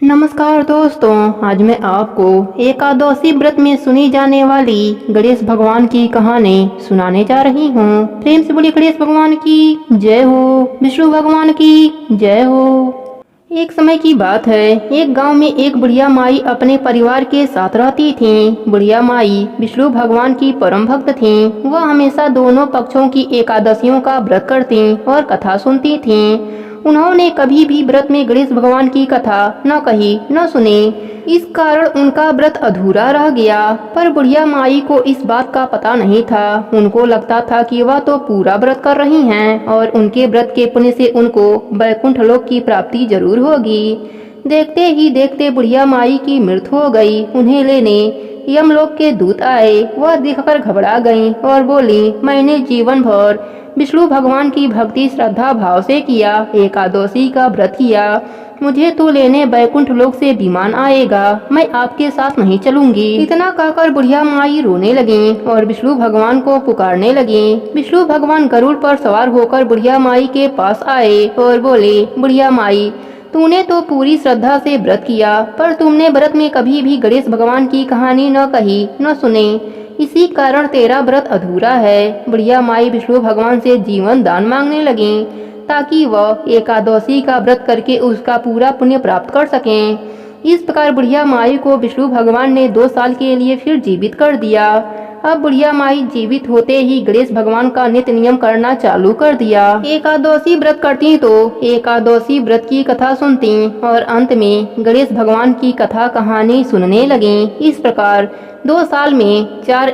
नमस्कार दोस्तों, आज मैं आपको एकादशी व्रत में सुनी जाने वाली गणेश भगवान की कहानी सुनाने जा रही हूँ। प्रेम से बोलिए गणेश भगवान की जय हो, विष्णु भगवान की जय हो। एक समय की बात है, एक गांव में एक बुढ़िया माई अपने परिवार के साथ रहती थीं। बुढ़िया माई विष्णु भगवान की परम भक्त थीं। वह हमेशा दोनों पक्षों की एकादशियों का व्रत करती और कथा सुनती थीं। उन्होंने कभी भी व्रत में गणेश भगवान की कथा न कही न सुनी। इस कारण उनका व्रत अधूरा रह गया। पर बुढ़िया माई को इस बात का पता नहीं था। उनको लगता था कि वह तो पूरा व्रत कर रही हैं और उनके व्रत के पुण्य से उनको वैकुंठ लोक की प्राप्ति जरूर होगी। देखते ही देखते बुढ़िया माई की मृत्यु हो गई। उन्हें लेने यमलोक के दूत आए। वह देखकर घबरा गईं और बोली, मैंने जीवन भर विष्णु भगवान की भक्ति श्रद्धा भाव से किया, एकादशी का व्रत किया। मुझे तो लेने बैकुंठ लोक से विमान आएगा, मैं आपके साथ नहीं चलूंगी। इतना कहकर बुढ़िया माई रोने लगी और विष्णु भगवान को पुकारने लगी। विष्णु भगवान गरुड़ पर सवार होकर बुढ़िया माई के पास आए और बोले, बुढ़िया माई, तूने तो पूरी श्रद्धा से व्रत किया, पर तुमने व्रत में कभी भी गणेश भगवान की कहानी न कही न सुनी। इसी कारण तेरा व्रत अधूरा है। बुढ़िया माई विष्णु भगवान से जीवन दान मांगने लगी ताकि वह एकादशी का व्रत करके उसका पूरा पुण्य प्राप्त कर सकें। इस प्रकार बुढ़िया माई को विष्णु भगवान ने 2 साल के लिए फिर जीवित कर दिया। अब बुढ़िया माई जीवित होते ही गणेश भगवान का नित्य नियम करना चालू कर दिया। एकादशी व्रत करती तो एकादशी व्रत की कथा सुनती और अंत में गणेश भगवान की कथा कहानी सुनने लगी। इस प्रकार 2 साल में 4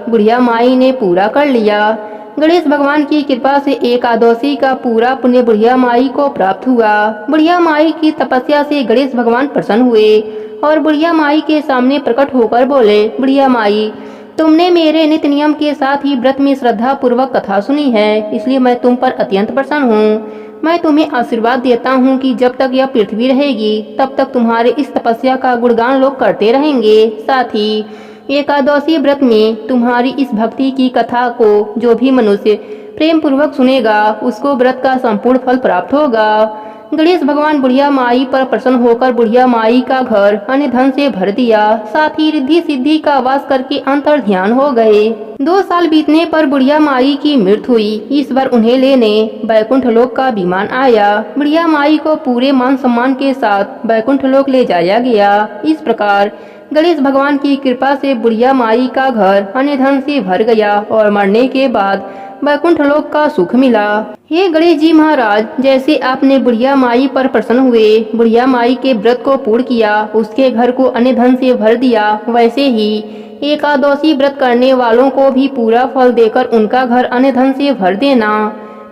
बुढ़िया माई ने पूरा कर लिया। गणेश भगवान की कृपा से एकादशी का पूरा पुण्य बुढ़िया माई को प्राप्त हुआ। बुढ़िया माई की तपस्या से गणेश भगवान प्रसन्न हुए और बुढ़िया माई के सामने प्रकट होकर बोले, बुढ़िया माई, तुमने मेरे नित्य नियम के साथ ही व्रत में श्रद्धा पूर्वक कथा सुनी है, इसलिए मैं तुम पर अत्यंत प्रसन्न हूँ। मैं तुम्हें आशीर्वाद देता हूँ कि जब तक यह पृथ्वी रहेगी तब तक तुम्हारे इस तपस्या का गुणगान लोग करते रहेंगे। साथ ही एकादशी व्रत में तुम्हारी इस भक्ति की कथा को जो भी मनुष्य प्रेम पूर्वक सुनेगा उसको व्रत का संपूर्ण फल प्राप्त होगा। गणेश भगवान बुढ़िया माई पर प्रसन्न होकर बुढ़िया माई का घर अन्य धन से भर दिया। साथ ही रिद्धि सिद्धि का वास करके अंतर ध्यान हो गए। 2 साल बीतने पर बुढ़िया माई की मृत्यु हुई। इस बार उन्हें लेने बैकुंठ लोक का विमान आया। बुढ़िया माई को पूरे मान सम्मान के साथ बैकुंठ लोक ले जाया गया। इस प्रकार गणेश भगवान की कृपा से बुढ़िया माई का घर अन्य धन से भर गया और मरने के बाद बैकुंठ लोक का सुख मिला। हे गणेश जी महाराज, जैसे आपने बुढ़िया माई पर प्रसन्न हुए, बुढ़िया माई के व्रत को पूर्ण किया, उसके घर को अन्य धन से भर दिया, वैसे ही एकादशी व्रत करने वालों को भी पूरा फल देकर उनका घर अन्य धन से भर देना।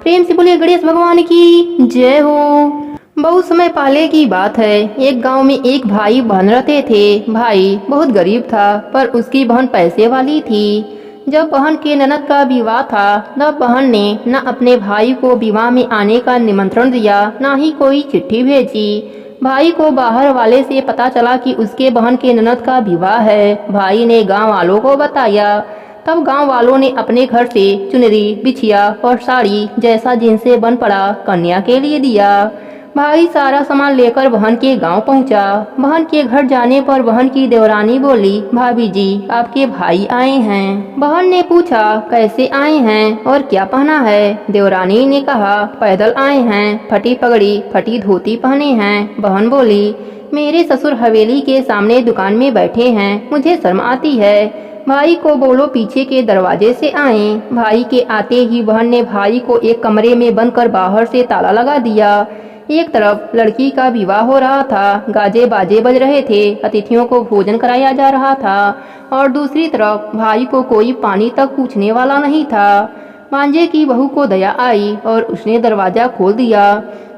प्रेम से बोलिए गणेश भगवान की जय हो। बहुत समय पहले की बात है, एक गांव में एक भाई बहन रहते थे। भाई बहुत गरीब था पर उसकी बहन पैसे वाली थी। जब बहन के ननद का विवाह था तब बहन ने न अपने भाई को विवाह में आने का निमंत्रण दिया, न ही कोई चिट्ठी भेजी। भाई को बाहर वाले से पता चला कि उसके बहन के ननद का विवाह है। भाई ने गांव वालों को बताया। तब गांव वालों ने अपने घर से चुनरी, बिछिया और साड़ी जैसा जिनसे बन पड़ा कन्या के लिए दिया। भाई सारा सामान लेकर बहन के गांव पहुंचा। बहन के घर जाने पर बहन की देवरानी बोली, भाभी जी, आपके भाई आए हैं। बहन ने पूछा, कैसे आए हैं और क्या पहना है? देवरानी ने कहा, पैदल आए हैं, फटी पगड़ी फटी धोती पहने हैं। बहन बोली, मेरे ससुर हवेली के सामने दुकान में बैठे हैं, मुझे शर्म आती है। भाई को बोलो पीछे के दरवाजे से आए। भाई के आते ही बहन ने भाई को एक कमरे में बंद कर बाहर से ताला लगा दिया। एक तरफ लड़की का विवाह हो रहा था, गाजे बाजे बज रहे थे, अतिथियों को भोजन कराया जा रहा था और दूसरी तरफ भाई को कोई पानी तक पूछने वाला नहीं था। मांझे की बहू को दया आई और उसने दरवाजा खोल दिया।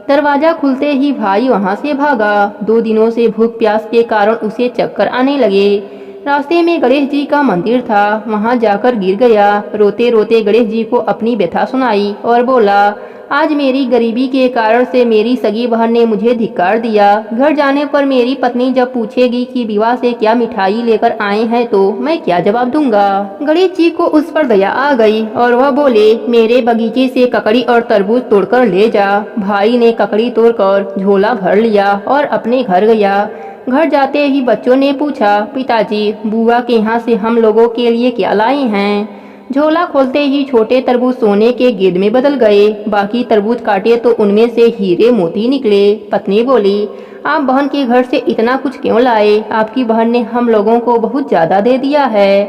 दरवाजा खुलते ही भाई वहां से भागा। 2 दिनों से भूख प्यास के कारण उसे चक्कर आने लगे। रास्ते में गणेश जी का मंदिर था, वहां जाकर गिर गया। रोते रोते गणेश जी को अपनी व्यथा सुनाई और बोला, आज मेरी गरीबी के कारण से मेरी सगी बहन ने मुझे धिक्कार दिया। घर जाने पर मेरी पत्नी जब पूछेगी कि विवाह से क्या मिठाई लेकर आए हैं तो मैं क्या जवाब दूंगा। गणेश जी को उस पर दया आ गई और वह बोले, मेरे बगीचे से ककड़ी और तरबूज तोड़कर ले जा। भाई ने ककड़ी तोड़कर झोला भर लिया और अपने घर गया। घर जाते ही बच्चों ने पूछा, पिताजी बुआ के यहाँ से हम लोगों के लिए क्या लाए हैं। झोला खोलते ही छोटे तरबूज सोने के गेंद में बदल गए। बाकी तरबूज काटे तो उनमें से हीरे मोती निकले। पत्नी बोली, आप बहन के घर से इतना कुछ क्यों लाए? आपकी बहन ने हम लोगों को बहुत ज्यादा दे दिया है।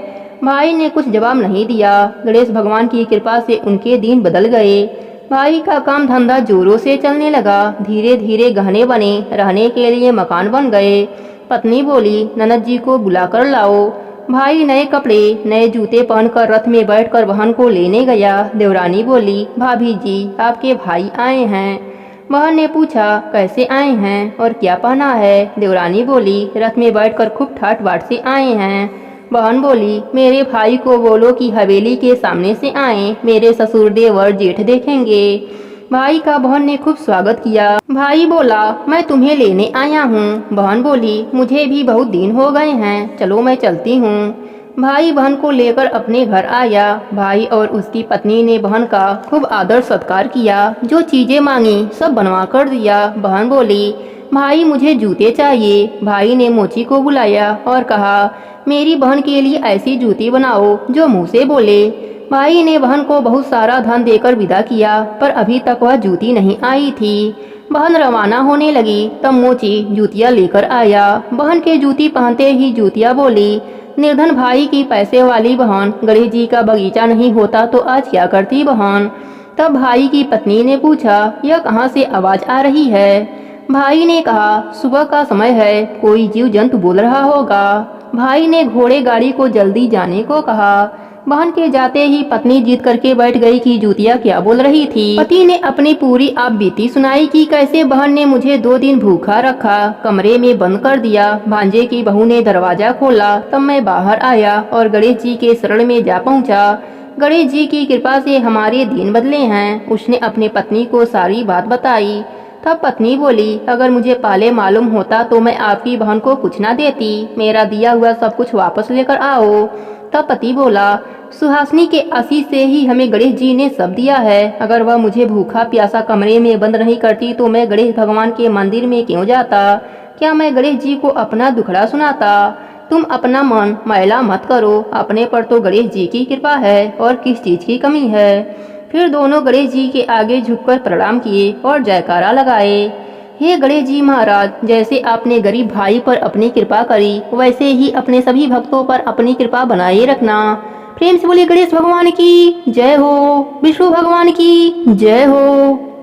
भाई ने कुछ जवाब नहीं दिया। गणेश भगवान की कृपा से उनके दिन बदल गए। भाई का काम धंधा जोरों से चलने लगा। धीरे धीरे गहने बने, रहने के लिए मकान बन गए। पत्नी बोली, ननद जी को बुलाकर लाओ। भाई नए कपड़े नए जूते पहनकर रथ में बैठकर बहन को लेने गया। देवरानी बोली, भाभी जी आपके भाई आए हैं। बहन ने पूछा, कैसे आए हैं और क्या पहना है? देवरानी बोली, रथ में बैठकर खूब ठाट बाट से आए हैं। बहन बोली, मेरे भाई को बोलो कि हवेली के सामने से आए, मेरे ससुर देवर जेठ देखेंगे। भाई का बहन ने खूब स्वागत किया। भाई बोला, मैं तुम्हें लेने आया हूँ। बहन बोली, मुझे भी बहुत दिन हो गए हैं, चलो मैं चलती हूँ। भाई बहन को लेकर अपने घर आया। भाई और उसकी पत्नी ने बहन का खूब आदर सत्कार किया। जो चीजें मांगी सब बनवा कर दिया। बहन बोली, भाई मुझे जूते चाहिए। भाई ने मोची को बुलाया और कहा, मेरी बहन के लिए ऐसी जूती बनाओ जो मुँह से बोले। भाई ने बहन को बहुत सारा धन देकर विदा किया, पर अभी तक वह जूती नहीं आई थी। बहन रवाना होने लगी तब मोची जूतियाँ लेकर आया। बहन के जूती पहनते ही जूतियाँ बोली, निर्धन भाई की पैसे वाली बहन, गणेश जी का बगीचा नहीं होता तो आज क्या करती बहन। तब भाई की पत्नी ने पूछा, यह कहाँ से आवाज आ रही है? भाई ने कहा, सुबह का समय है, कोई जीव जंतु बोल रहा होगा। भाई ने घोड़े गाड़ी को जल्दी जाने को कहा। बहन के जाते ही पत्नी जीत करके बैठ गई कि जूतिया क्या बोल रही थी। पति ने अपनी पूरी आप बीती सुनाई कि कैसे बहन ने मुझे 2 दिन भूखा रखा, कमरे में बंद कर दिया। भांजे की बहू ने दरवाजा खोला तब मैं बाहर आया और गणेश जी के शरण में जा पहुंचा। गणेश जी की कृपा से हमारे दिन बदले हैं। उसने अपनी पत्नी को सारी बात बताई। तब पत्नी बोली, अगर मुझे पहले मालूम होता तो मैं आपकी बहन को कुछ ना देती। मेरा दिया हुआ सब कुछ वापस लेकर आओ। तब पति बोला, सुहासिनी के आशीष से ही हमें गणेश जी ने सब दिया है। अगर वह मुझे भूखा प्यासा कमरे में बंद नहीं करती तो मैं गणेश भगवान के मंदिर में क्यों जाता? क्या मैं गणेश जी को अपना दुखड़ा सुनाता? तुम अपना मन मैला मत करो, अपने पर तो गणेश जी की कृपा है और किस चीज की कमी है। फिर दोनों गणेश जी के आगे झुककर प्रणाम किए और जयकारा लगाए। हे गणेश जी महाराज, जैसे आपने गरीब भाई पर अपनी कृपा करी, वैसे ही अपने सभी भक्तों पर अपनी कृपा बनाए रखना। प्रेम से बोलिए गणेश भगवान की जय हो, विष्णु भगवान की जय हो।